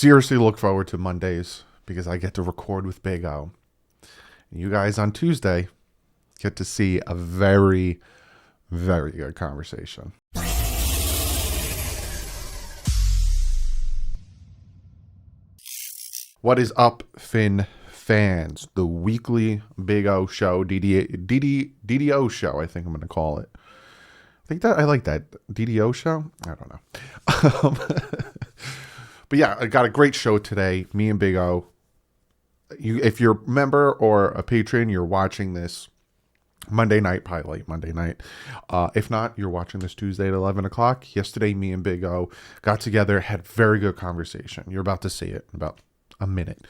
seriously look forward to Mondays because I get to record with Big O. And you guys on Tuesday get to see a very, very good conversation. What is up, Finn fans? The weekly Big O show, DDO show, I think I'm going to call it. I like that. DDO show? I don't know. But yeah, I got a great show today. Me and Big O. If you're a member or a patron, you're watching this Monday night, probably late Monday night. If not, you're watching this Tuesday at 11 o'clock. Yesterday, me and Big O got together, had very good conversation. You're about to see it in about a minute.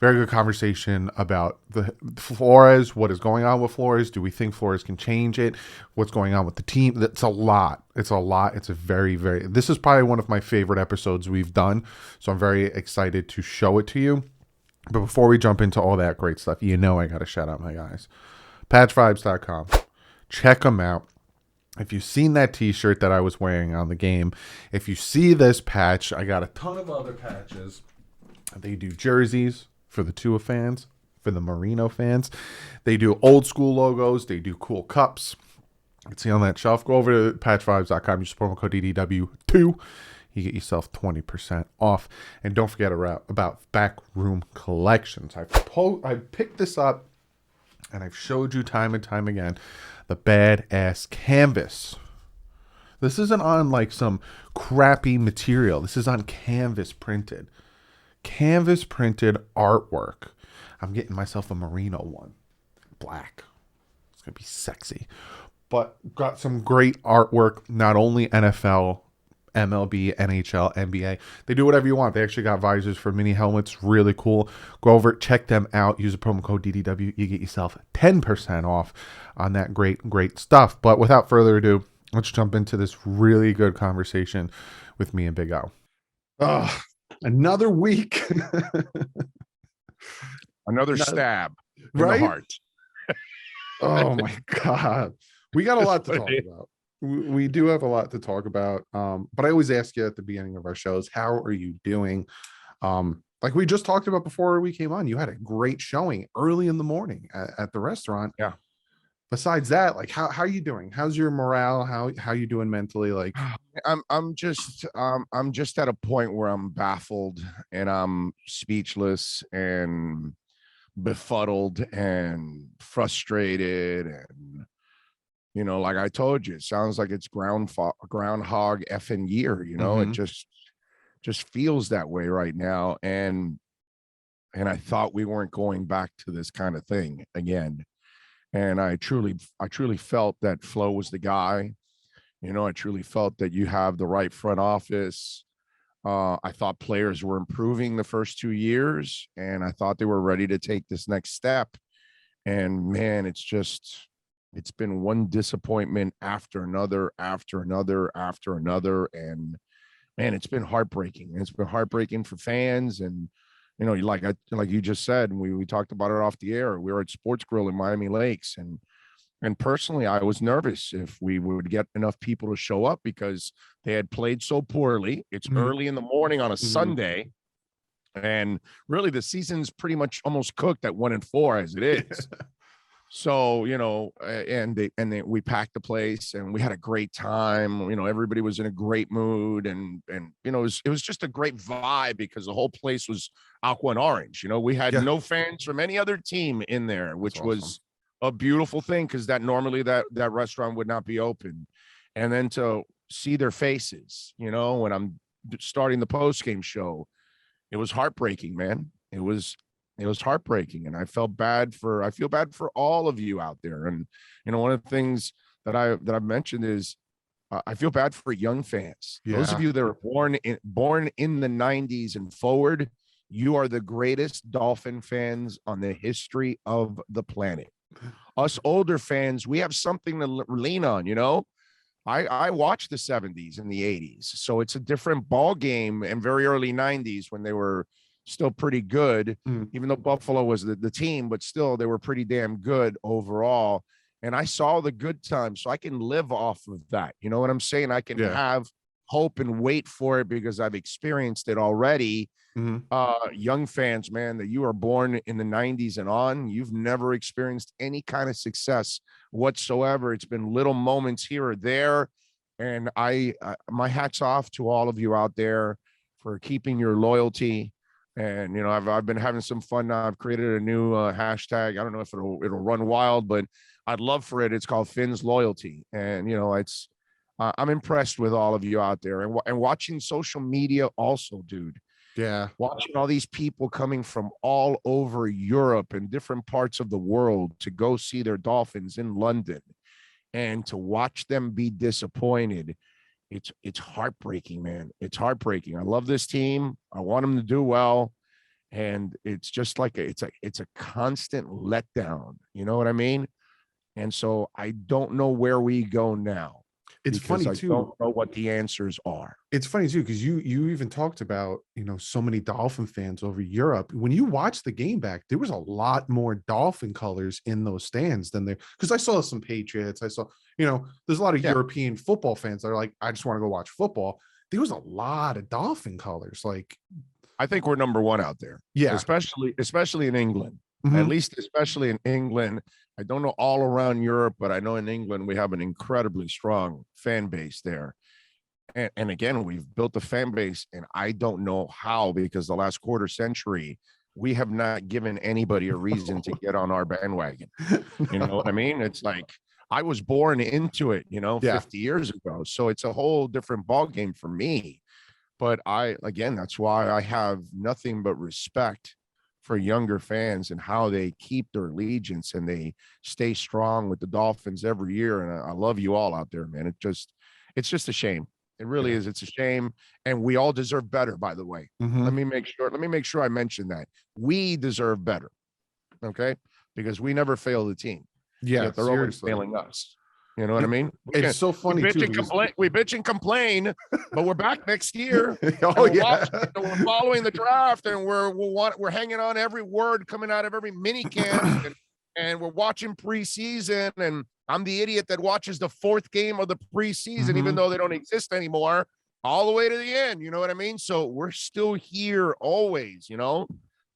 Very good conversation about the Flores, what is going on with Flores. Do we think Flores can change it? What's going on with the team? It's a lot. It's a very, very, this is probably one of my favorite episodes we've done. So I'm very excited to show it to you. But before we jump into all that great stuff, I got to shout out my guys. Patchvibes.com. Check them out. If you've seen that t-shirt that I was wearing on the game, if you see this patch, I got a ton of other patches. They do jerseys for the Tua fans, for the Marino fans. They do old school logos. They do cool cups. You can see on that shelf. Go over to patchvibes.com. Use promo code DDW2. You get yourself 20% off. And don't forget about Backroom Collections. I picked this up, and I've showed you time and time again, the badass canvas. This isn't on like some crappy material. This is on canvas printed. Canvas printed artwork. I'm getting myself a merino one. Black. It's going to be sexy. But got some great artwork. Not only NFL, MLB, NHL, NBA. They do whatever you want. They actually got visors for mini helmets. Really cool. Go over, check them out. Use the promo code DDW. You get yourself 10% off on that great stuff. But without further ado, let's jump into this really good conversation with me and Big O. Another week. Another stab in right? the heart. Oh my God. We got a lot to talk about. We do have a lot to talk about. But I always ask you at the beginning of our shows, how are you doing? Like we just talked about before we came on, you had a great showing early in the morning at the restaurant. Yeah. Besides that, like how are you doing? How's your morale? How you doing mentally? Like I'm just at a point where I'm baffled and I'm speechless and befuddled and frustrated, and like I told you, it sounds like it's groundhog effing year. It just feels that way right now, and I thought we weren't going back to this kind of thing again. And I truly felt that Flo was the guy. I truly felt that you have the right front office. I thought players were improving the first 2 years, and I thought they were ready to take this next step. And man, it's been one disappointment after another, after another, after another. And man, it's been heartbreaking. It's been heartbreaking for fans. And like you just said, and we talked about it off the air. We were at Sports Grill in Miami Lakes, and personally, I was nervous if we would get enough people to show up because they had played so poorly. It's early in the morning on a Sunday, and really the season's pretty much almost cooked at 1-4 as it is. So, we packed the place and we had a great time. Everybody was in a great mood, and it was just a great vibe because the whole place was aqua and orange. We had no fans from any other team in there, which was a beautiful thing because that normally that restaurant would not be open. And then to see their faces, when I'm starting the post-game show, it was heartbreaking, man. It was heartbreaking, and I feel bad for all of you out there. And one of the things that I've mentioned is I feel bad for young fans. Those of you that are born in the 90s and forward, you are the greatest Dolphin fans on the history of the planet. Us older fans, we have something to lean on. I watched the 70s and the 80s, so it's a different ball game, and very early 90s when they were still pretty good, even though Buffalo was the team, but still they were pretty damn good overall. And I saw the good times, so I can live off of that. You know what I'm saying? I can have hope and wait for it because I've experienced it already. Hmm. Young fans, man, that you are born in the 90s and on, you've never experienced any kind of success whatsoever. It's been little moments here or there. And my hat's off to all of you out there for keeping your loyalty. And, I've been having some fun now. I've created a new hashtag. I don't know if it'll run wild, but I'd love for it. It's called Finn's Loyalty. And, I'm impressed with all of you out there and watching social media also, dude. Yeah. Watching all these people coming from all over Europe and different parts of the world to go see their Dolphins in London and to watch them be disappointed. It's heartbreaking, man. It's heartbreaking. I love this team. I want them to do well. And it's just like it's a constant letdown. You know what I mean? And so I don't know where we go now. It's funny too. I don't know what the answers are. It's funny too, because you even talked about, so many Dolphin fans over Europe. When you watch the game back, there was a lot more Dolphin colors in those stands than there, because I saw some Patriots. I saw, there's a lot of European football fans that are like, I just want to go watch football. There was a lot of Dolphin colors. Like, I think we're number one out there. Yeah. Especially in England. Mm-hmm. At least especially in England. I don't know all around Europe, but I know in England we have an incredibly strong fan base there. And again, we've built a fan base, and I don't know how, because the last quarter century, we have not given anybody a reason to get on our bandwagon. You know what I mean? It's like I was born into it, 50 years ago. So it's a whole different ballgame for me. But that's why I have nothing but respect for younger fans and how they keep their allegiance and they stay strong with the Dolphins every year. And I love you all out there, man. It's just a shame. It really is. It's a shame. And we all deserve better, by the way. Mm-hmm. Let me make sure I mention that. We deserve better. Okay. Because we never fail the team. Yeah. Yet they're always failing us. You know what I mean? It's so funny we bitch and complain, but we're back next year. We're following the draft, and we're hanging on every word coming out of every mini camp, and we're watching preseason. And I'm the idiot that watches the fourth game of the preseason, even though they don't exist anymore, all the way to the end. You know what I mean? So we're still here always,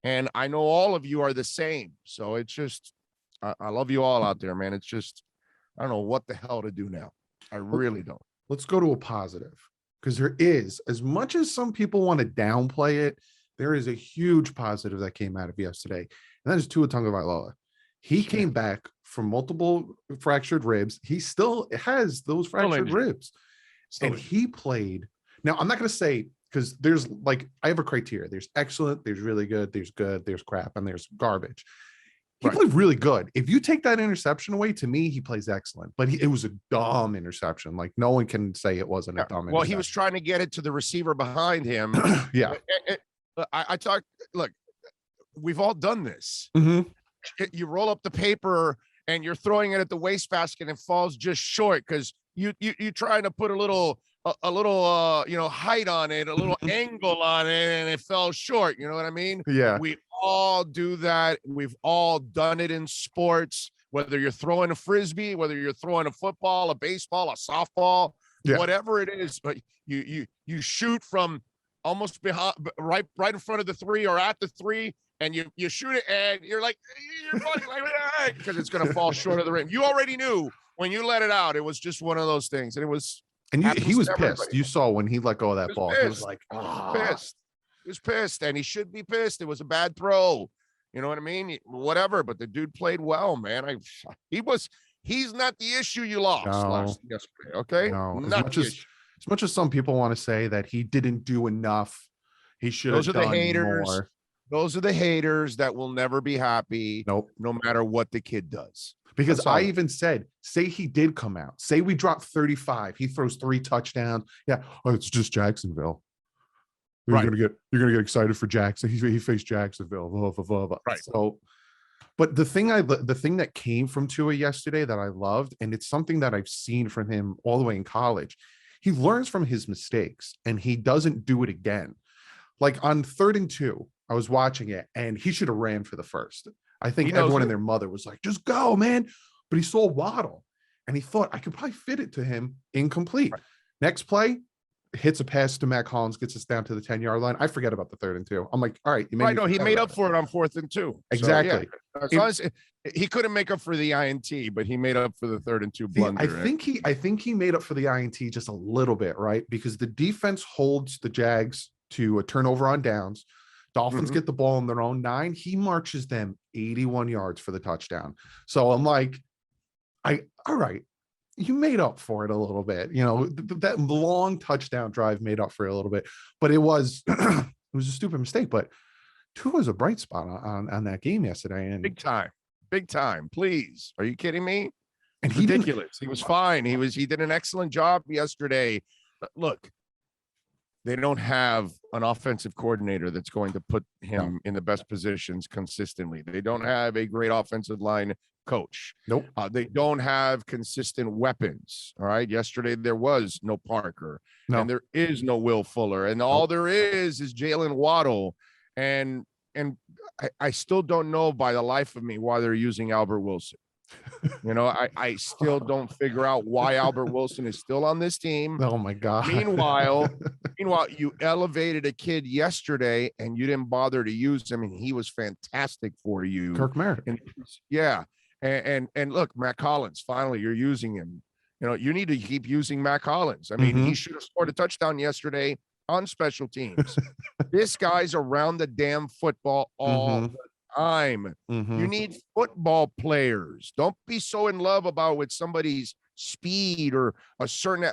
and I know all of you are the same. So it's just, I love you all out there, man. It's just, I don't know what the hell to do now. I really don't. Let's go to a positive, because there is, as much as some people want to downplay it, there is a huge positive that came out of yesterday, and that is Tua Tagovailoa. He came back from multiple fractured ribs. He still has those fractured ribs, and he played. Now, I'm not going to say, because there's I have a criteria. There's excellent, there's really good, there's crap, and there's garbage. He played really good. If you take that interception away, to me, he plays excellent. But it was a dumb interception. Like, no one can say it wasn't a dumb interception. Well, he was trying to get it to the receiver behind him. Yeah. I talk, look, we've all done this. Mm-hmm. You roll up the paper and you're throwing it at the wastebasket and it falls just short because you trying to put a little height on it, a little angle on it, and it fell short. You know what I mean? Yeah. We all do that. We've all done it in sports, whether you're throwing a frisbee, whether you're throwing a football, a baseball, a softball, whatever it is, but you shoot from almost behind, right in front of the three or at the three, and you shoot it and you're like, because it's going to fall short of the rim. You already knew when you let it out, it was just one of those things. And it was, and he was pissed. You saw when he let go of that ball. He was like, pissed. He was pissed, and he should be pissed. It was a bad throw. You know what I mean? Whatever, but the dude played well, man. He's not the issue you lost yesterday. Okay. No, as much as some people want to say that he didn't do enough, he should have done more. Those are the haters that will never be happy. Nope. No matter what the kid does. Because I even said, say he did come out. Say we drop 35. He throws 3 touchdowns. Yeah. Oh, it's just Jacksonville. You're gonna get excited for Jackson. He faced Jacksonville. Blah, blah, blah. Right. So, but the thing that came from Tua yesterday that I loved, and it's something that I've seen from him all the way in college, he learns from his mistakes and he doesn't do it again. Like on 3rd and 2, I was watching it and he should have ran for the first. I think everyone and their mother was like, just go, man. But he saw Waddle and he thought I could probably fit it to him incomplete. Right. Next play, hits a pass to Matt Collins, gets us down to the 10-yard line. I forget about the 3rd and 2. I'm like, all right, you made Right, no, he made up for it on 4th and 2. Exactly. So, yeah, as long as he couldn't make up for the INT, but he made up for the 3rd and 2 blunder. I think he made up for the INT just a little bit, right? Because the defense holds the Jags to a turnover on downs. Dolphins get the ball in their own 9. He marches them 81 yards for the touchdown. So I'm like, all right, you made up for it a little bit. You know, that long touchdown drive made up for it a little bit, but it was it was a stupid mistake. But Tua was a bright spot on that game yesterday, and big time. Please, are you kidding me? And ridiculous. He was fine. He did an excellent job yesterday. Look, they don't have an offensive coordinator that's going to put him in the best positions consistently. They don't have a great offensive line coach. Nope. They don't have consistent weapons. All right. Yesterday, there was no Parker and there is no Will Fuller. And all there is Jalen Waddle. And I still don't know by the life of me why they're using Albert Wilson. You know, I still don't figure out why Albert Wilson is still on this team. Oh my God. Meanwhile, you elevated a kid yesterday and you didn't bother to use him, and he was fantastic for you. Kirk Merritt. Yeah. And look, Matt Collins, finally you're using him. You know, you need to keep using Matt Collins. I mean, he should have scored a touchdown yesterday on special teams. This guy's around the damn football all the time. You need football players. Don't be so in love about with somebody's speed or a certain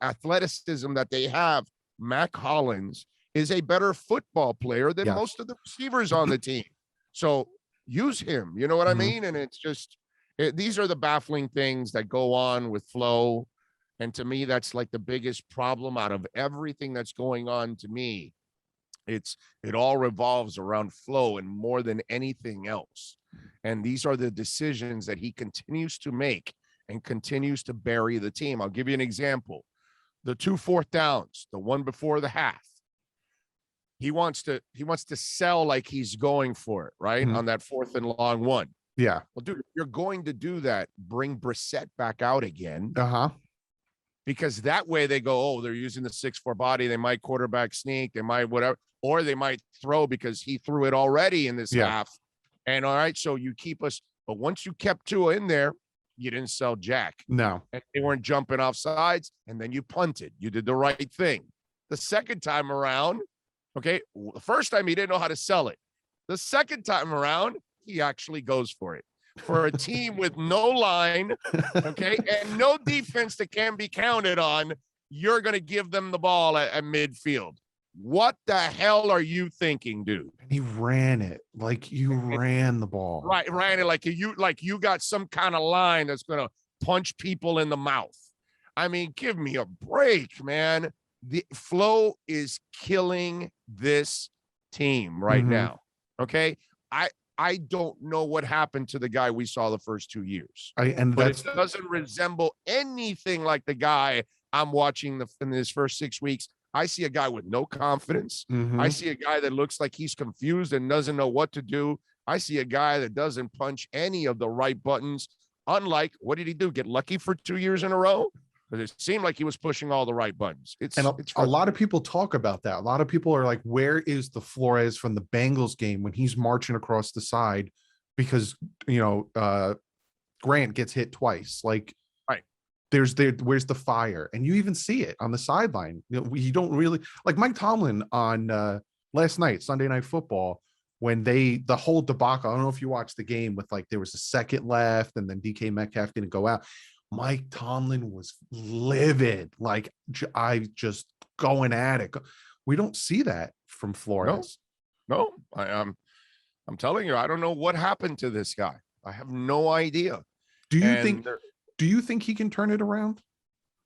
athleticism that they have. Matt Collins is a better football player than most of the receivers on the team. So use him. You know what I mean? And it's just these are the baffling things that go on with Flo. And to me, that's like the biggest problem out of everything that's going on to me. It all revolves around Flo and more than anything else. And these are the decisions that he continues to make and continues to bury the team. I'll give you an example. The 2 4th downs, the one before the half. He wants to sell like he's going for it, right? On that 4th and long one. Yeah. Well, dude, if you're going to do that, bring Brissett back out again. Because that way they go, oh, they're using the 6'4" body. They might quarterback sneak. They might whatever. Or they might throw because he threw it already in this half. And all right, so you keep us. But once you kept Tua in there, you didn't sell Jack. No. And they weren't jumping off sides. And then you punted. You did the right thing. The second time around, okay, the first time he didn't know how to sell it. The second time around, he actually goes for it. For a team with no line, okay, and no defense that can be counted on, you're going to give them the ball at midfield. What the hell are you thinking, dude? And he ran it like you ran the ball. Right, ran it like you got some kind of line that's going to punch people in the mouth. I mean, give me a break, man. The Flo is killing this team right now. Okay, I don't know what happened to the guy we saw the first 2 years. But it doesn't resemble anything like the guy I'm watching in his first 6 weeks. I see a guy with no confidence. I see a guy that looks like he's confused and doesn't know what to do. I see a guy that doesn't punch any of the right buttons. Unlike, what did he do? Get lucky for 2 years in a row? But it seemed like he was pushing all the right buttons. It's a lot of people talk about that. A lot of people are like, where is the Flores from the Bengals game when he's marching across the side because, Grant gets hit twice? Like, right. Where's the fire? And you even see it on the sideline. You don't really like Mike Tomlin on last night, Sunday Night Football, when the whole debacle. I don't know if you watched the game with there was a second left and then DK Metcalf didn't go out. Mike Tomlin was livid. Like, I just going at it. We don't see that from Flores. No, I'm telling you, I don't know what happened to this guy. I have no idea. Do you think he can turn it around?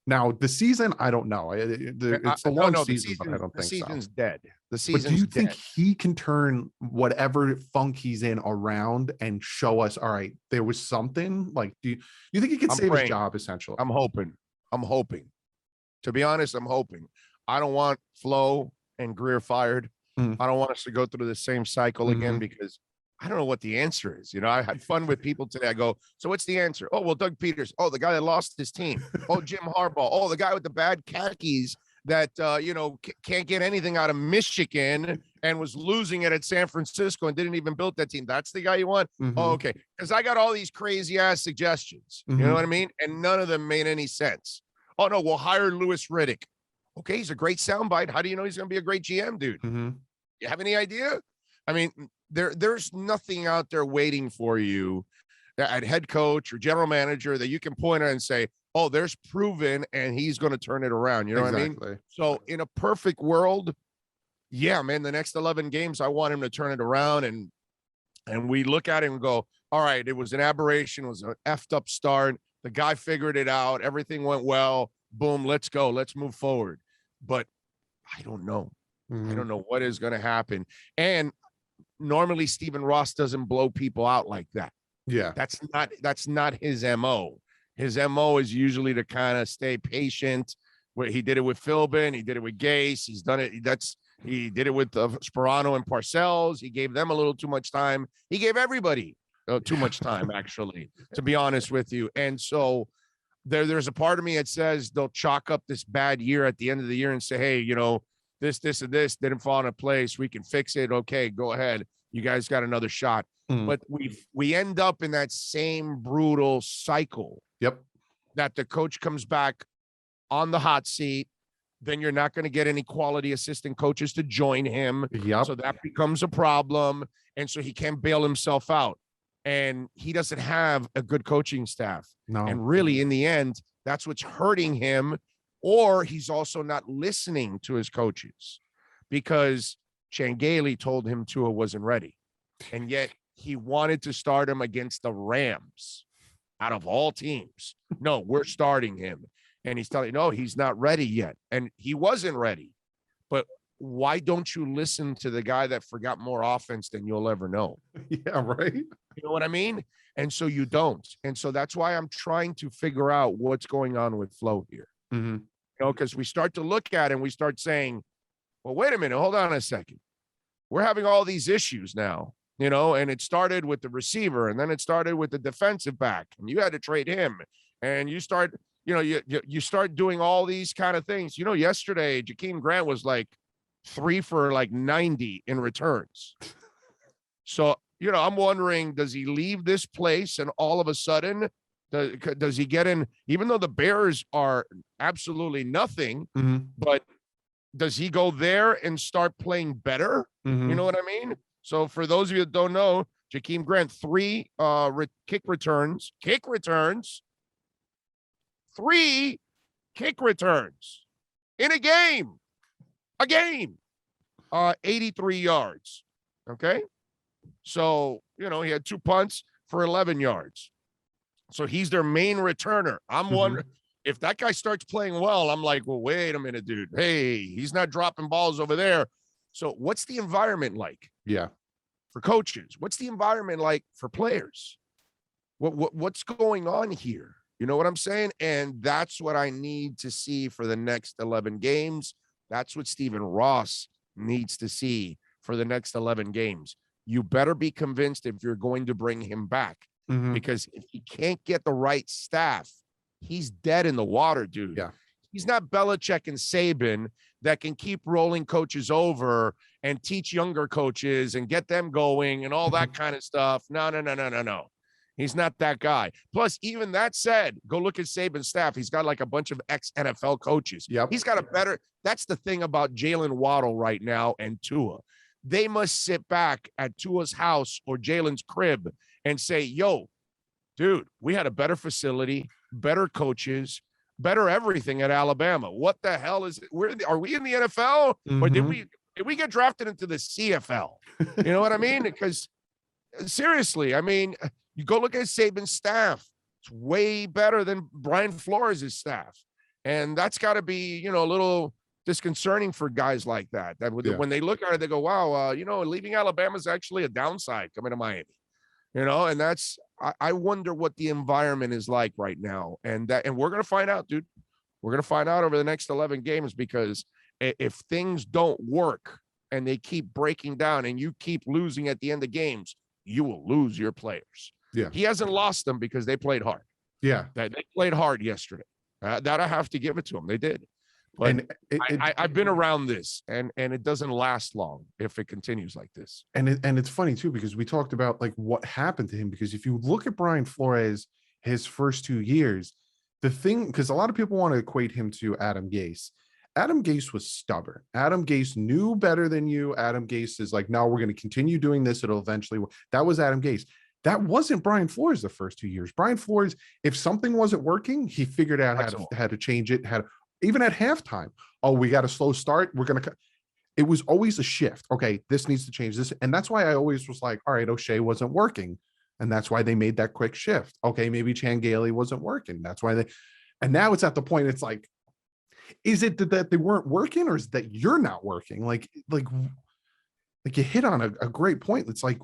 Now, the season, I don't know. It's a long season, but I don't think the season's so. Dead. The season's But do you dead. think he can turn whatever funk he's in around and show us, all right, there was something? Like, do you think he can save his job, essentially? I'm hoping. To be honest, I'm hoping. I don't want Flo and Greer fired. I don't want us to go through the same cycle again because I don't know what the answer is. I had fun with people today. I go, so what's the answer? Oh, well, Doug Peters. Oh, the guy that lost his team. Oh, Jim Harbaugh. Oh, the guy with the bad khakis that can't get anything out of Michigan and was losing it at San Francisco and didn't even build that team. That's the guy you want? Mm-hmm. Oh, okay. Because I got all these crazy ass suggestions. Mm-hmm. You know what I mean? And none of them made any sense. Oh no, we'll hire Louis Riddick. Okay, he's a great soundbite. How do you know he's going to be a great GM, dude? Mm-hmm. You have any idea? I mean, there's nothing out there waiting for you at head coach or general manager that you can point at and say, oh, there's proven and he's going to turn it around. You know what I mean? So in a perfect world, yeah, man, the next 11 games, I want him to turn it around. And we look at it and go, all right, it was an aberration. It was an effed up start. The guy figured it out. Everything went well. Boom, let's go. Let's move forward. But I don't know. I don't know what is going to happen. And normally Stephen Ross doesn't blow people out like that. Yeah. That's not his MO. His MO is usually to kind of stay patient. Where he did it with Philbin, he did it with Gase, he did it with Sperano and Parcells. He gave them a little too much time. He gave everybody too much time, actually, to be honest with you. And so there's a part of me that says they'll chalk up this bad year at the end of the year and say, hey, this, and this didn't fall into place. We can fix it. Okay, go ahead. You guys got another shot. But we end up in that same brutal cycle. Yep. That the coach comes back on the hot seat, then you're not going to get any quality assistant coaches to join him. Yep. So that becomes a problem. And so he can't bail himself out. And he doesn't have a good coaching staff. No. And really, in the end, that's what's hurting him. Or he's also not listening to his coaches because Changeli told him Tua wasn't ready. And yet he wanted to start him against the Rams out of all teams. No, we're starting him. And he's telling you, no, he's not ready yet. And he wasn't ready. But why don't you listen to the guy that forgot more offense than you'll ever know? Yeah, right. You know what I mean? And so you don't. And so that's why I'm trying to figure out what's going on with Flo here. Because we start to look at it and we start saying, well, wait a minute, hold on a second. We're having all these issues now. And it started with the receiver, and then it started with the defensive back, and you had to trade him, and you start, you start doing all these kind of things. Yesterday, Jakeem Grant was like 3 for like 90 in returns. So, I'm wondering, does he leave this place and all of a sudden, does he get in, even though the Bears are absolutely nothing, but does he go there and start playing better? You know what I mean? So for those of you that don't know, Jakeem Grant, 3 kick returns, 3 kick returns in a game, 83 yards. Okay. So, he had 2 punts for 11 yards. So he's their main returner. I'm wondering if that guy starts playing well, I'm like, well, wait a minute, dude. Hey, he's not dropping balls over there. So what's the environment like? Yeah. For coaches? What's the environment like for players? What's going on here? You know what I'm saying? And that's what I need to see for the next 11 games. That's what Stephen Ross needs to see for the next 11 games. You better be convinced if you're going to bring him back, because if he can't get the right staff, he's dead in the water, dude. Yeah. He's not Belichick and Saban that can keep rolling coaches over and teach younger coaches and get them going and all that kind of stuff. No. He's not that guy. Plus, even that said, go look at Saban's staff. He's got like a bunch of ex-NFL coaches. Yep. He's got a better – that's the thing about Jalen Waddle right now and Tua. They must sit back at Tua's house or Jalen's crib and say, yo, dude, we had a better facility, better coaches, better everything at Alabama. What the hell is it? Are we in the NFL or did we get drafted into the CFL? You know what I mean? Because seriously, I mean, you go look at Saban's staff. It's way better than Brian Flores' staff. And that's got to be, a little disconcerting for guys like that. When they look at it, they go, wow, leaving Alabama is actually a downside coming to Miami. And that's, I wonder what the environment is like right now. And we're going to find out, dude. We're going to find out over the next 11 games, because if things don't work and they keep breaking down and you keep losing at the end of games, you will lose your players. Yeah. He hasn't lost them because they played hard. Yeah. They played hard yesterday. That I have to give it to them. They did. But And I've been around this, and it doesn't last long if it continues like this. and it's funny too, because we talked about like what happened to him. Because if you look at Brian Flores, his first 2 years, the thing, because a lot of people want to equate him to Adam Gase. Adam Gase was stubborn. Adam Gase knew better than you. Adam Gase is like, no, we're going to continue doing this. It'll eventually work. That was Adam Gase. That wasn't Brian Flores the first 2 years. Brian Flores, if something wasn't working, he figured out how to change it. Even at halftime, oh, we got a slow start. We're going to. It was always a shift. Okay, this needs to change this. And that's why I always was like, all right, O'Shea wasn't working. And that's why they made that quick shift. Okay, maybe Chan Gailey wasn't working. That's why and now it's at the point, it's like, is it that they weren't working, or is it that you're not working? Like you hit on a great point. It's like,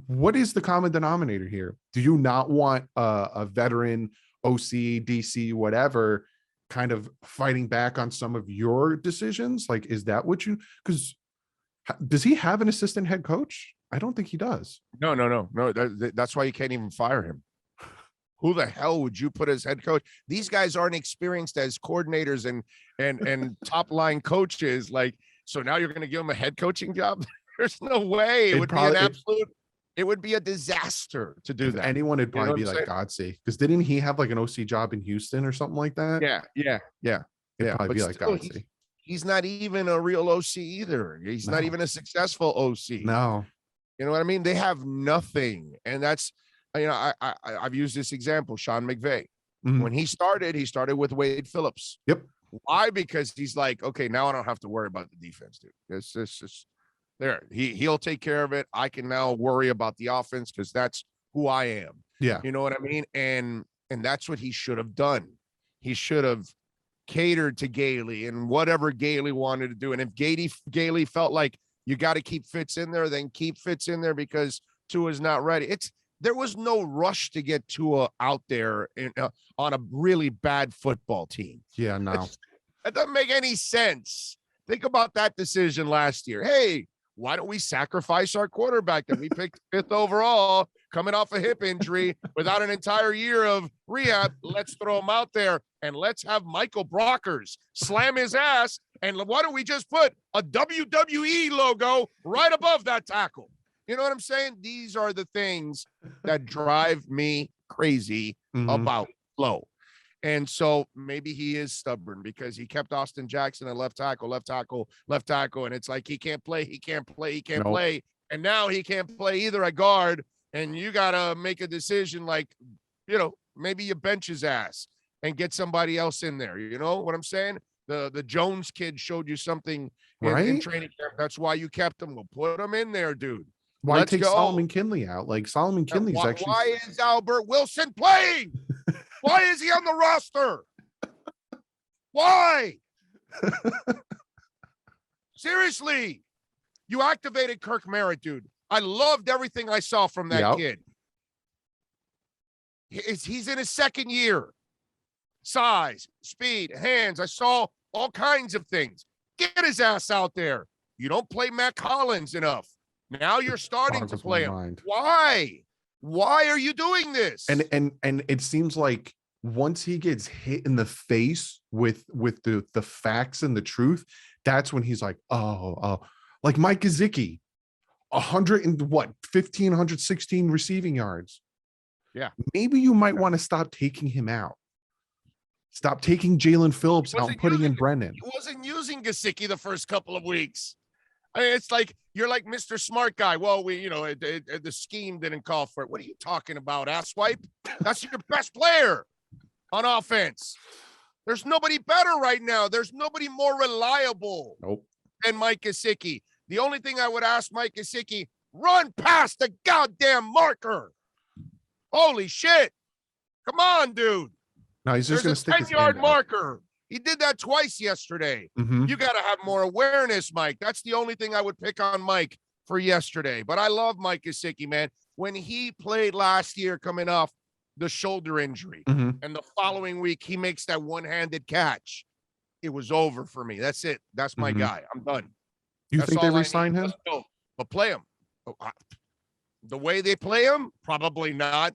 what is the common denominator here? Do you not want a veteran OC, DC, whatever, kind of fighting back on some of your decisions? Like, is that what because does he have an assistant head coach? I don't think he does. No. That's why you can't even fire him. Who the hell would you put as head coach? These guys aren't experienced as coordinators and top line coaches. Like, so now you're going to give them a head coaching job? There's no way. It would be a disaster to do that. Anyone would probably be like Godsey, because didn't he have like an OC job in Houston or something like that? Yeah. It'd probably be like Godsey. He's not even a real OC either. He's not even a successful OC. No. You know what I mean? They have nothing. And that's, I've used this example, Sean McVay. Mm-hmm. When he started with Wade Phillips. Yep. Why? Because he's like, okay, now I don't have to worry about the defense, dude. It's just there. He'll take care of it. I can now worry about the offense because that's who I am. Yeah. You know what I mean? And that's what he should have done. He should have catered to Gailey and whatever Gailey wanted to do. And if Gailey felt like you got to keep Fitz in there, then keep Fitz in there because Tua's not ready. There was no rush to get Tua out there on a really bad football team. Yeah, no. That doesn't make any sense. Think about that decision last year. Hey, why don't we sacrifice our quarterback that we picked 5th overall, coming off a hip injury without an entire year of rehab? Let's throw him out there and let's have Michael Brockers slam his ass. And why don't we just put a WWE logo right above that tackle? You know what I'm saying? These are the things that drive me crazy about Flo. And so maybe he is stubborn because he kept Austin Jackson at left tackle. And it's like, he can't play. And now he can't play either at guard. And you got to make a decision like, maybe you bench his ass and get somebody else in there. You know what I'm saying? The Jones kid showed you something in training camp. That's why you kept him. We'll put him in there, dude. Why take Solomon Kinley out? Like, Solomon Kinley's actually. Why is Albert Wilson playing? Why is he on the roster? Why? Seriously. You activated Kirk Merritt, dude. I loved everything I saw from that kid. He's in his second year. Size, speed, hands. I saw all kinds of things. Get his ass out there. You don't play Matt Collins enough. Now you're starting to play him. Why? Why are you doing this? And it seems like once he gets hit in the face with the facts and the truth, that's when he's like, oh, like Mike Gesicki, 116 receiving yards. Yeah. Maybe you might want to stop taking him out. Stop taking Jalen Phillips out and putting in Brennan. He wasn't using Gesicki the first couple of weeks. I mean, it's like you're like Mr. Smart Guy. Well, the scheme didn't call for it. What are you talking about, asswipe? That's your best player on offense. There's nobody better right now. There's nobody more reliable than Mike Gesicki. The only thing I would ask Mike Gesicki, run past the goddamn marker. Holy shit. Come on, dude. No, he's just going to stick his 10-yard marker. He did that twice yesterday. Mm-hmm. You got to have more awareness, Mike. That's the only thing I would pick on Mike for yesterday. But I love Mike Gesicki, man. When he played last year coming off the shoulder injury, and the following week he makes that one-handed catch, it was over for me. That's it. That's my guy. I'm done. You think they re-sign him? But play him. The way they play him, probably not.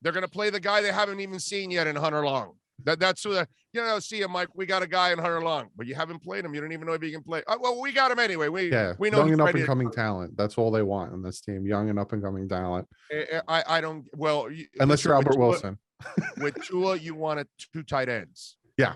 They're going to play the guy they haven't even seen yet in Hunter Long. That's what see him, Mike. We got a guy in Hunter Long, but you haven't played him. You don't even know if he can play. Well, we got him anyway. We know young he's and up ready and coming talent. That's all they want in this team. Young and up and coming talent. I don't. Well, unless you're Albert Wilson. With Tua, you wanted 2 tight ends. Yeah,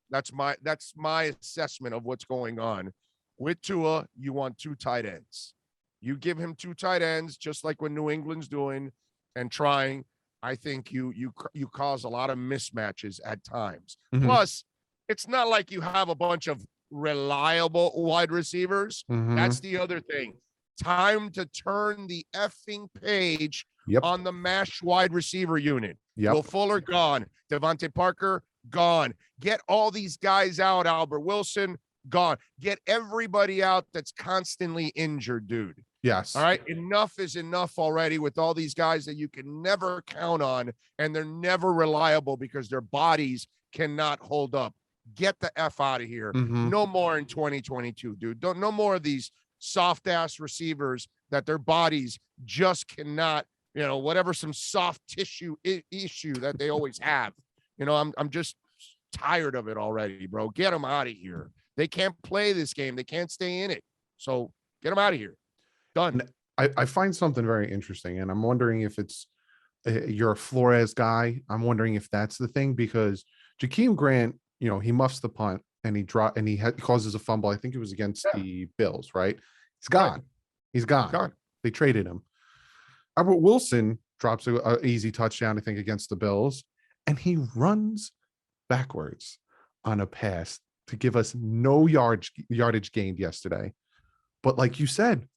that's my assessment of what's going on. With Tua, you want 2 tight ends. You give him 2 tight ends, just like what New England's doing and trying. I think you cause a lot of mismatches at times. Mm-hmm. Plus, it's not like you have a bunch of reliable wide receivers. Mm-hmm. That's the other thing. Time to turn the effing page on the MASH wide receiver unit. Will Fuller gone. Devontae Parker gone. Get all these guys out. Albert Wilson gone. Get everybody out that's constantly injured, dude. Yes. All right. Enough is enough already with all these guys that you can never count on, and they're never reliable because their bodies cannot hold up. Get the F out of here. Mm-hmm. No more in 2022, dude. No more of these soft ass receivers that their bodies just cannot, whatever, some soft tissue issue that they always have. I'm just tired of it already, bro. Get them out of here. They can't play this game. They can't stay in it. So get them out of here. Done. I find something very interesting, and I'm wondering if it's you're a Flores guy. I'm wondering if that's the thing, because Jakeem Grant, he muffs the punt and he causes a fumble. I think it was against the Bills, right? He's gone. Right. He's gone. They traded him. Albert Wilson drops an easy touchdown, I think, against the Bills, and he runs backwards on a pass to give us no yardage gained yesterday. But like you said,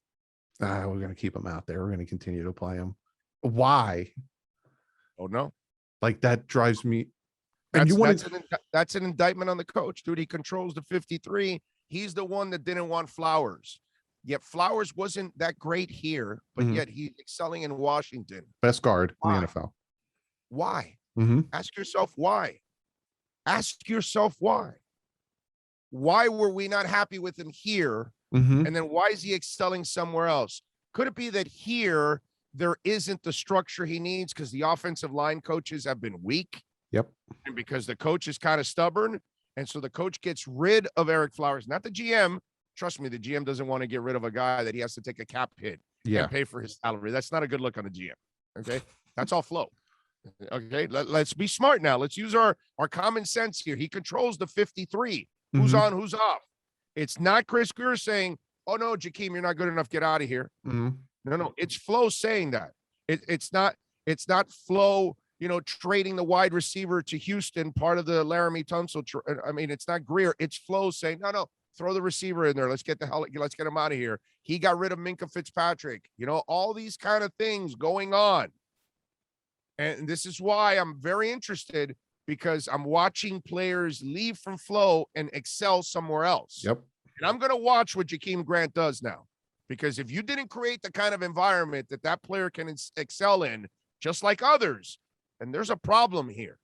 we're going to keep him out there. We're going to continue to play him. Why? Oh, no. Like, that drives me. That's an indictment on the coach, dude. He controls the 53. He's the one that didn't want Flowers. Yet Flowers wasn't that great here, but yet he's excelling in Washington. Best guard in the NFL. Why? Mm-hmm. Ask yourself why. Ask yourself why. Why were we not happy with him here? Mm-hmm. And then why is he excelling somewhere else? Could it be that here there isn't the structure he needs because the offensive line coaches have been weak? Yep. And because the coach is kind of stubborn. And so the coach gets rid of Eric Flowers, not the GM. Trust me, the GM doesn't want to get rid of a guy that he has to take a cap hit and pay for his salary. That's not a good look on the GM. Okay. That's all flow. Okay. Let's be smart now. Let's use our common sense here. He controls the 53. Who's on, who's off. It's not Chris Greer saying, oh, no, Jakeem, you're not good enough. Get out of here. Mm-hmm. No. It's Flo saying that. It's not Flo, trading the wide receiver to Houston, part of the Laramie Tunsil. It's not Greer. It's Flo saying, no, throw the receiver in there. Let's get him out of here. He got rid of Minkah Fitzpatrick. All these kind of things going on. And this is why I'm very interested, because I'm watching players leave from Flo and excel somewhere else. Yep. And I'm going to watch what Jakeem Grant does now, because if you didn't create the kind of environment that player can excel in, just like others, then there's a problem here.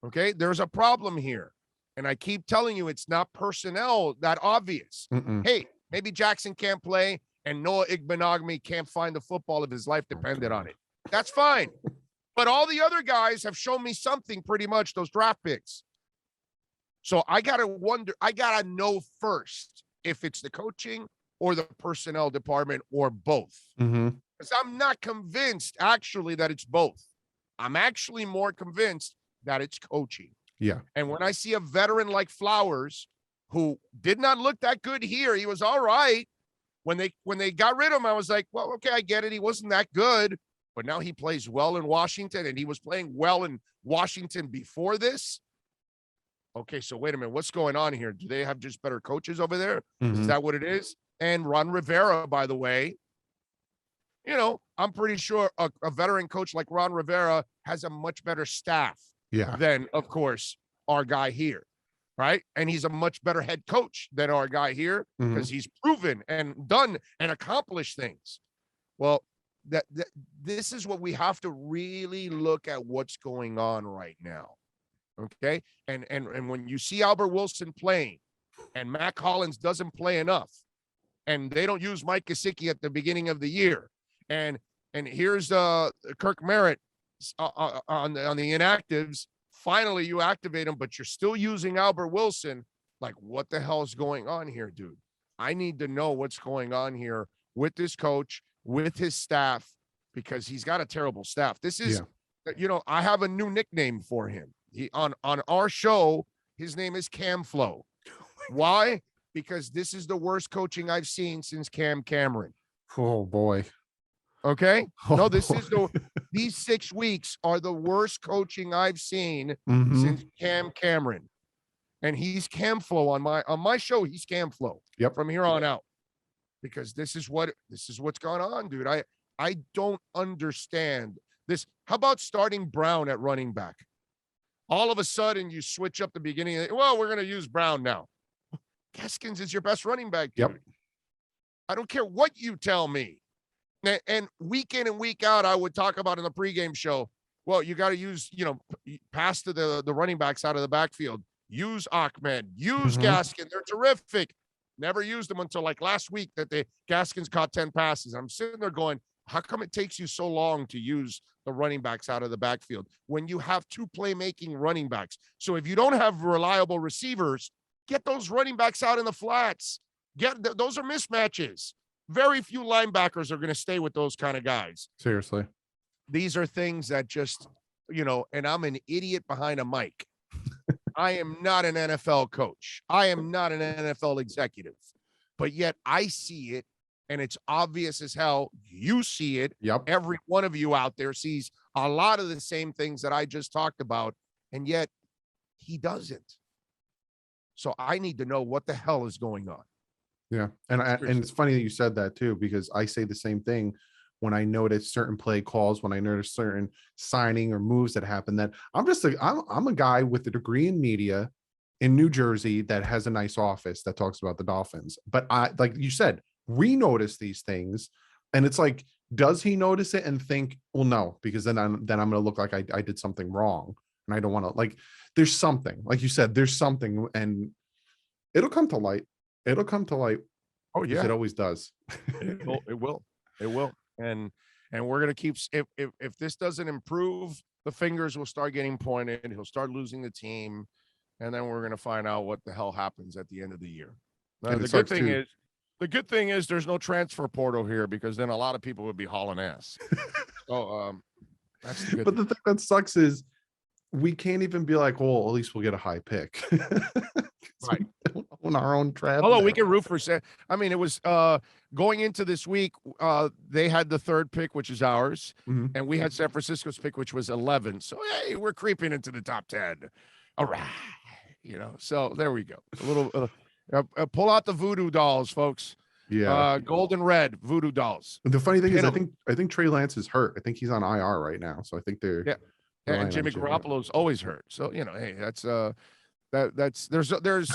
Okay. There's a problem here. And I keep telling you, it's not personnel that obvious. Mm-mm. Hey, maybe Jackson can't play and Noah Igbenogany can't find the football if his life depended on it. That's fine. But all the other guys have shown me something, pretty much, those draft picks. So I got to know first if it's the coaching or the personnel department or both. Mm-hmm. Because I'm not convinced, actually, that it's both. I'm actually more convinced that it's coaching. Yeah. And when I see a veteran like Flowers, who did not look that good here, he was all right. When they got rid of him, I was like, well, okay, I get it. He wasn't that good. But now he plays well in Washington, and he was playing well in Washington before this. Okay, so wait a minute. What's going on here? Do they have just better coaches over there? Mm-hmm. Is that what it is? And Ron Rivera, by the way, I'm pretty sure a veteran coach like Ron Rivera has a much better staff than, of course, our guy here, right? And he's a much better head coach than our guy here, because he's proven and done and accomplished things. Well, this is what we have to really look at, what's going on right now. Okay. And when you see Albert Wilson playing and Matt Collins doesn't play enough, and they don't use Mike Gesicki at the beginning of the year, and here's Kirk Merritt on the inactives finally you activate him, but you're still using Albert Wilson. Like, what the hell is going on here, dude? I need to know what's going on here with this coach, with his staff, because he's got a terrible staff. This is, I have a new nickname for him. He on our show, his name is Cam Flo. Why? Because this is the worst coaching I've seen since Cam Cameron. Oh boy. Okay. No, these 6 weeks are the worst coaching I've seen since Cam Cameron. And he's Cam Flo on my show. He's Cam Flo. Yep. From here on out, because this is what's going on, dude. I don't understand this. How about starting Brown at running back? All of a sudden, you switch up the beginning. Well, we're going to use Brown now. Gaskins is your best running back, dude. Yep. I don't care what you tell me. And week in and week out, I would talk about in the pregame show. Well, you got to use, pass to the running backs out of the backfield. Use Ahmed, use Gaskin. They're terrific. Never used them until like last week that Gaskins caught 10 passes. I'm sitting there going, how come it takes you so long to use the running backs out of the backfield when you have 2 playmaking running backs? So if you don't have reliable receivers, get those running backs out in the flats. Those are mismatches. Very few linebackers are going to stay with those kind of guys. Seriously. These are things that just, and I'm an idiot behind a mic. I am not an NFL coach. I am not an NFL executive, but yet I see it, and it's obvious as hell. You see it. Yep. Every one of you out there sees a lot of the same things that I just talked about, and yet he doesn't. So I need to know what the hell is going on. Yeah. And it's funny that you said that too, because I say the same thing when I notice certain play calls, when I notice certain signing or moves that happen, that I'm a guy with a degree in media in New Jersey that has a nice office that talks about the Dolphins. But I, like you said, we notice these things, and it's like, does he notice it and think, well, no, because then I'm going to look like I did something wrong. And I don't want to, like, there's something, like you said, there's something, and it'll come to light. It'll come to light. Oh yeah. It always does. It will. And we're going to keep, if this doesn't improve, the fingers will start getting pointed. He'll start losing the team. And then we're going to find out what the hell happens at the end of the year. Now, the good thing is there's no transfer portal here, because then a lot of people would be hauling ass. So that's the good But thing. the thing that sucks is we can't even be like, well, at least we'll get a high pick. Right. On our own draft. Although we can root for, I mean, it was going into this week, they had the 3rd pick, which is ours, and we had San Francisco's pick, which was 11. So hey, we're creeping into the top 10. All right, so there we go. A little pull out the voodoo dolls, folks. Yeah. Golden red voodoo dolls. The funny thing is, I think Trey Lance is hurt. I think he's on IR right now. So I think they're and Jimmy Garoppolo's always hurt. So hey, there's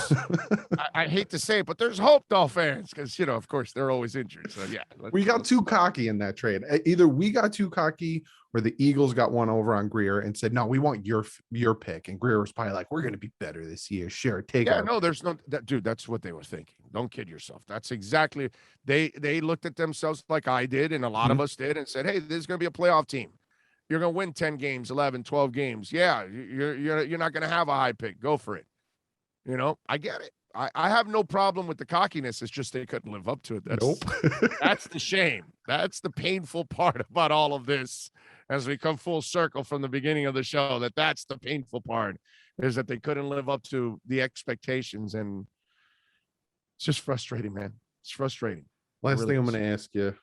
I hate to say it, but there's hope, Dolphins, because of course they're always injured. So yeah, we got too cocky in that trade. Either we got too cocky, or the Eagles got one over on Greer and said, no, we want your pick. And Greer was probably like, we're going to be better this year. Sure, take it. No, there's no dude. That's what they were thinking. Don't kid yourself. That's exactly they looked at themselves like I did, and a lot of us did, and said, hey, this is going to be a playoff team. You're going to win 10 games, 11, 12 games. Yeah, you're not going to have a high pick. Go for it. I get it. I have no problem with the cockiness. It's just they couldn't live up to it. That's the shame. That's the painful part about all of this, as we come full circle from the beginning of the show, that's the painful part, is that they couldn't live up to the expectations. And it's just frustrating, man. It's frustrating. Last thing I'm going to ask you,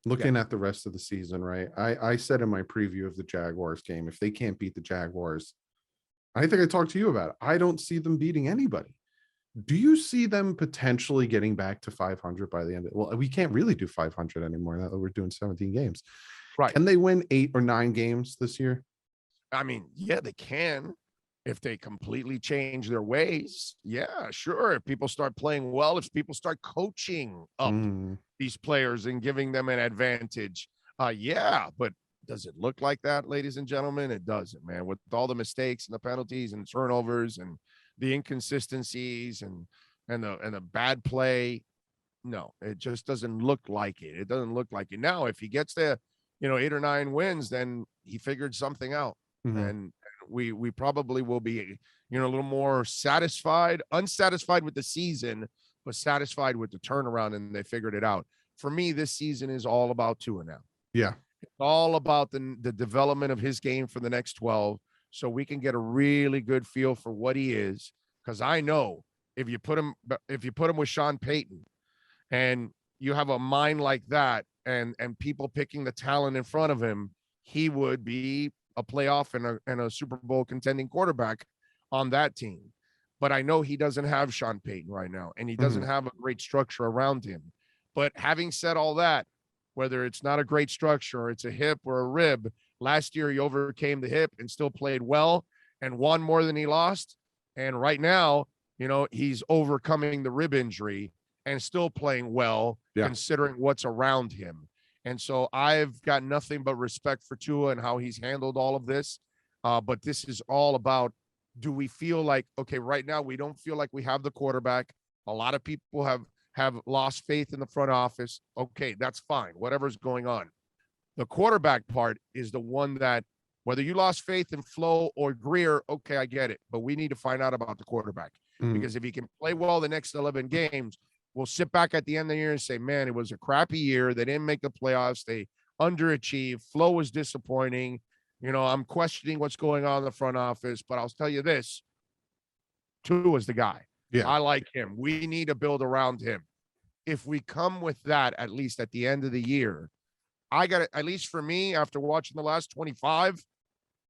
looking at the rest of the season, right? I said in my preview of the Jaguars game, if they can't beat the Jaguars, I think I talked to you about it, I don't see them beating anybody. Do you see them potentially getting back to 500 by the end? Well, we can't really do 500 anymore now that we're doing 17 games. Right. Can they win 8 or 9 games this year? I mean, yeah, they can, if they completely change their ways. Yeah, sure. If people start playing well, if people start coaching up these players and giving them an advantage. Yeah, but does it look like that, ladies and gentlemen? It doesn't, man. With all the mistakes and the penalties and turnovers and the inconsistencies and the bad play, no, it just doesn't look like it. It doesn't look like it. Now, if he gets to 8 or 9 wins, then he figured something out. And we probably will be, a little more unsatisfied with the season, but satisfied with the turnaround, and they figured it out. For me, this season is all about Tua now. Yeah. It's all about the development of his game for the next 12, so we can get a really good feel for what he is. Because I know if you put him with Sean Payton, and you have a mind like that, and people picking the talent in front of him, he would be a playoff and a Super Bowl contending quarterback on that team. But I know he doesn't have Sean Payton right now, and he doesn't have a great structure around him. But having said all that, whether it's not a great structure or it's a hip or a rib, last year he overcame the hip and still played well and won more than he lost. And right now, he's overcoming the rib injury and still playing well, considering what's around him. And so I've got nothing but respect for Tua and how he's handled all of this. But this is all about, do we feel like, okay, right now we don't feel like we have the quarterback. A lot of people have lost faith in the front office. Okay, that's fine. Whatever's going on. The quarterback part is the one that, whether you lost faith in Flo or Greer, okay, I get it. But we need to find out about the quarterback. Because if he can play well the next 11 games, we'll sit back at the end of the year and say, man, it was a crappy year. They didn't make the playoffs. They underachieved. Flo was disappointing. I'm questioning what's going on in the front office. But I'll tell you this, Tua was the guy. Yeah. I like him. We need to build around him. If we come with that, at least at the end of the year, I got it. At least for me, after watching the last 25,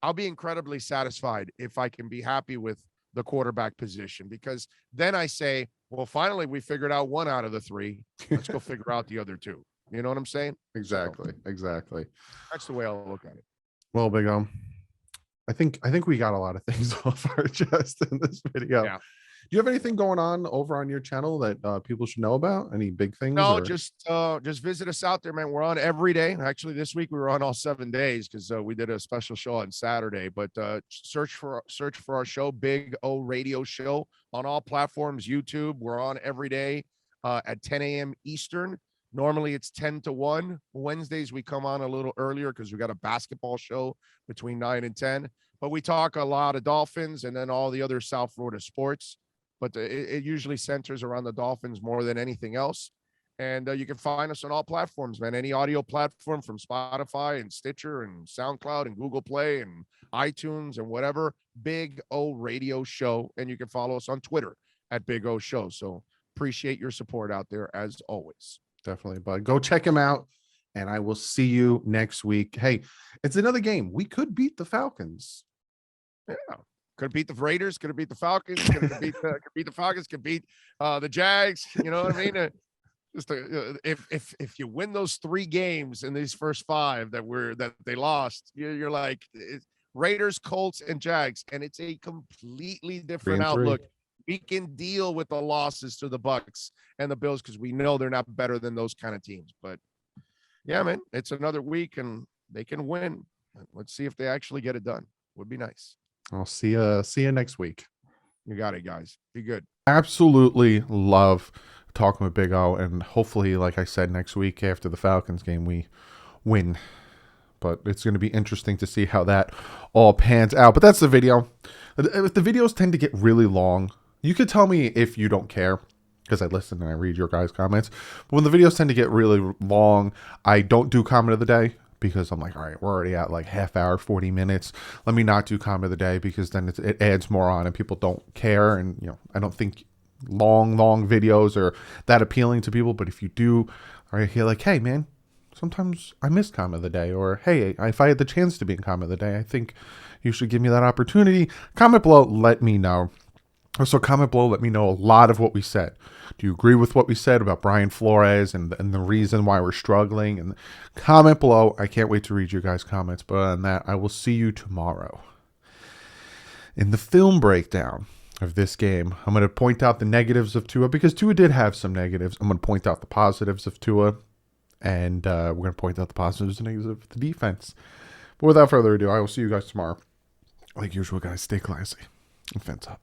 I'll be incredibly satisfied if I can be happy with the quarterback position, because then I say, well, finally, we figured out one out of the three. Let's go figure out the other two. You know what I'm saying? Exactly. Exactly. That's the way I'll look at it. Well, Big O, I think we got a lot of things off our chest in this video. Yeah. Do you have anything going on over on your channel that people should know about? Any big things? No, just visit us out there, man. We're on every day. Actually, this week we were on all 7 days because we did a special show on Saturday. But search for our show, Big O Radio Show, on all platforms. YouTube, we're on every day at 10 a.m. Eastern. Normally it's 10 to 1. Wednesdays we come on a little earlier because we got a basketball show between 9 and 10. But we talk a lot of Dolphins and then all the other South Florida sports. But it usually centers around the Dolphins more than anything else. And you can find us on all platforms, man. Any audio platform, from Spotify and Stitcher and SoundCloud and Google Play and iTunes and whatever. Big O Radio Show. And you can follow us on Twitter at Big O Show. So appreciate your support out there as always. Definitely, bud. Go check him out. And I will see you next week. Hey, it's another game. We could beat the Falcons. Yeah. Could beat the Raiders, could beat the Falcons, could beat the Falcons, could beat the Jags. You know what I mean? If you win those 3 games in these first 5 that they lost, you're like Raiders, Colts, and Jags, and it's a completely different outlook. We can deal with the losses to the Bucs and the Bills because we know they're not better than those kind of teams. But yeah, man, it's another week and they can win. Let's see if they actually get it done. Would be nice. I'll see you next week. You got it, guys. Be good. Absolutely love talking with Big O, and hopefully, like I said, next week after the Falcons game, we win. But it's going to be interesting to see how that all pans out. But that's the video. If the videos tend to get really long, you could tell me if you don't care, because I listen and I read your guys' comments. But when the videos tend to get really long, I don't do comment of the day. Because I'm like, all right, we're already at like half hour, 40 minutes. Let me not do comment of the day because then it adds more on and people don't care. And, I don't think long videos are that appealing to people. But if you do, or you're like, hey, man, sometimes I miss comment of the day. Or, hey, if I had the chance to be in comment of the day, I think you should give me that opportunity. Comment below, let me know. Also, comment below, let me know a lot of what we said. Do you agree with what we said about Brian Flores and the reason why we're struggling? And comment below. I can't wait to read your guys' comments. But on that, I will see you tomorrow. In the film breakdown of this game, I'm going to point out the negatives of Tua because Tua did have some negatives. I'm going to point out the positives of Tua. And we're going to point out the positives and negatives of the defense. But without further ado, I will see you guys tomorrow. Like usual, guys, stay classy and fence up.